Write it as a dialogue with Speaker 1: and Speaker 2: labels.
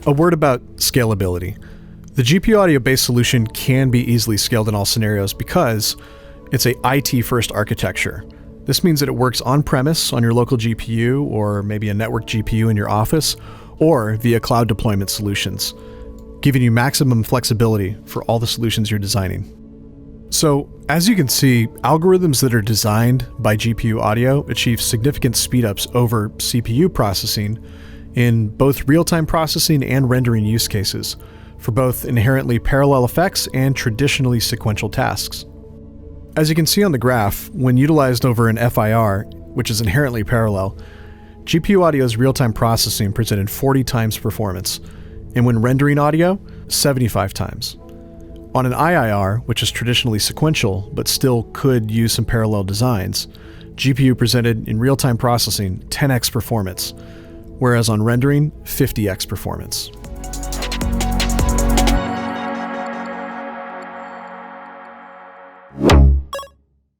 Speaker 1: A word about scalability. The GPU audio-based solution can be easily scaled in all scenarios because it's a IT-first architecture. This means that it works on-premise on your local GPU or maybe a network GPU in your office or via cloud deployment solutions, giving you maximum flexibility for all the solutions you're designing. So, as you can see, algorithms that are designed by GPU audio achieve significant speedups over CPU processing in both real-time processing and rendering use cases for both inherently parallel effects and traditionally sequential tasks. As you can see on the graph, when utilized over an FIR, which is inherently parallel, GPU audio's real-time processing presented 40 times performance, and when rendering audio, 75 times. On an IIR, which is traditionally sequential but still could use some parallel designs, GPU presented in real-time processing 10x performance, whereas on rendering, 50x performance.